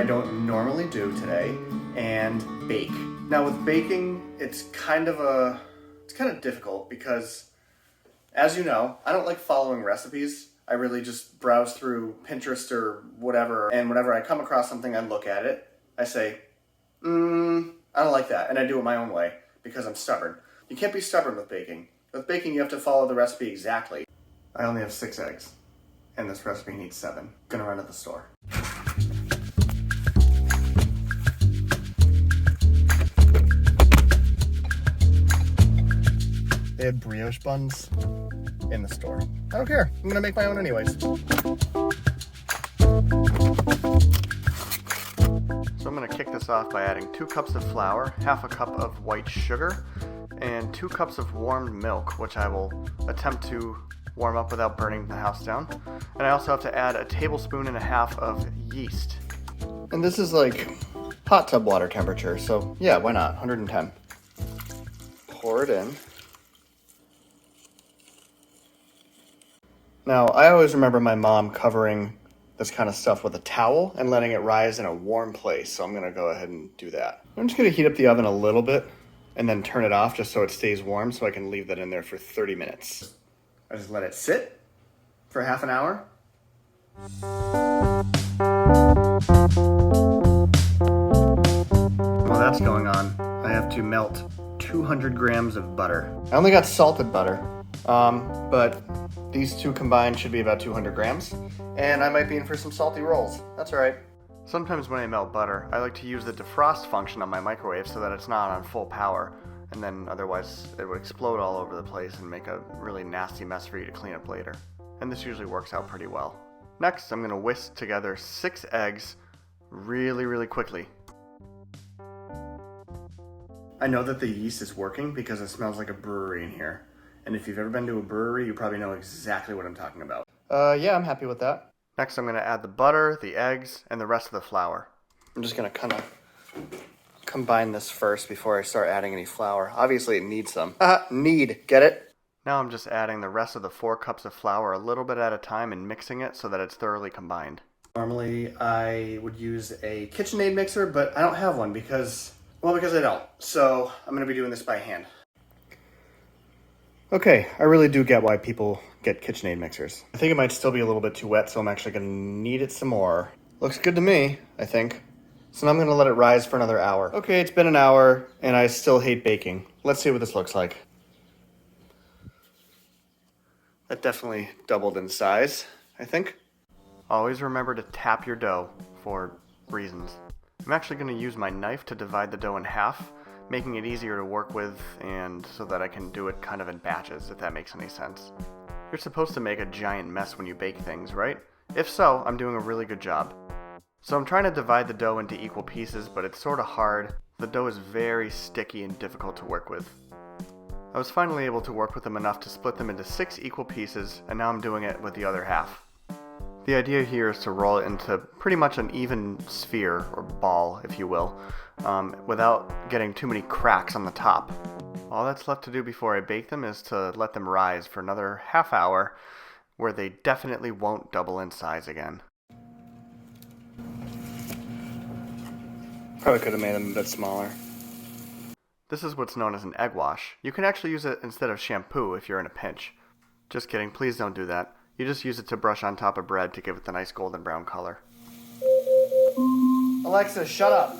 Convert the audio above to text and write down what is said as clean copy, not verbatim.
I don't normally do today and bake. Now with baking, it's kind of difficult because, as you know, I don't like following recipes. I really just browse through Pinterest or whatever, and whenever I come across something, I look at it. I say, I don't like that, and I do it my own way because I'm stubborn. You can't be stubborn with baking. With baking, you have to follow the recipe exactly. I only have 6 eggs, and this recipe needs 7. Gonna run to the store. They had brioche buns in the store. I don't care. I'm gonna make my own anyways. So I'm gonna kick this off by adding 2 cups of flour, half a cup of white sugar, and 2 cups of warmed milk, which I will attempt to warm up without burning the house down. And I also have to add a tablespoon and a half of yeast. And this is like hot tub water temperature, so yeah, why not? 110. Pour it in. Now, I always remember my mom covering this kind of stuff with a towel and letting it rise in a warm place, so I'm gonna go ahead and do that. I'm just gonna heat up the oven a little bit and then turn it off just so it stays warm so I can leave that in there for 30 minutes. I just let it sit for half an hour. While that's going on, I have to melt 200 grams of butter. I only got salted butter, but these two combined should be about 200 grams, and I might be in for some salty rolls. That's all right. Sometimes when I melt butter, I like to use the defrost function on my microwave so that it's not on full power, and then otherwise it would explode all over the place and make a really nasty mess for you to clean up later. And this usually works out pretty well. Next, I'm going to whisk together 6 eggs really quickly. I know that the yeast is working because it smells like a brewery in here. And if you've ever been to a brewery, you probably know exactly what I'm talking about. Yeah, I'm happy with that. Next, I'm going to add the butter, the eggs, and the rest of the flour. I'm just going to kind of combine this first before I start adding any flour. Obviously, it needs some. Get it? Now I'm just adding the rest of the 4 cups of flour a little bit at a time and mixing it so that it's thoroughly combined. Normally, I would use a KitchenAid mixer, but I don't have one because I don't. So I'm going to be doing this by hand. Okay, I really do get why people get KitchenAid mixers. I think it might still be a little bit too wet, so I'm actually going to knead it some more. Looks good to me, I think. So now I'm going to let it rise for another hour. Okay, it's been an hour, and I still hate baking. Let's see what this looks like. That definitely doubled in size, I think. Always remember to tap your dough for reasons. I'm actually going to use my knife to divide the dough in half, making it easier to work with and so that I can do it kind of in batches, if that makes any sense. You're supposed to make a giant mess when you bake things, right? If so, I'm doing a really good job. So I'm trying to divide the dough into equal pieces, but it's sort of hard. The dough is very sticky and difficult to work with. I was finally able to work with them enough to split them into 6 equal pieces, and now I'm doing it with the other half. The idea here is to roll it into pretty much an even sphere, or ball, if you will, without getting too many cracks on the top. All that's left to do before I bake them is to let them rise for another half hour, where they definitely won't double in size again. Probably could have made them a bit smaller. This is what's known as an egg wash. You can actually use it instead of shampoo if you're in a pinch. Just kidding, please don't do that. You just use it to brush on top of bread to give it the nice golden brown color. Alexa, shut up!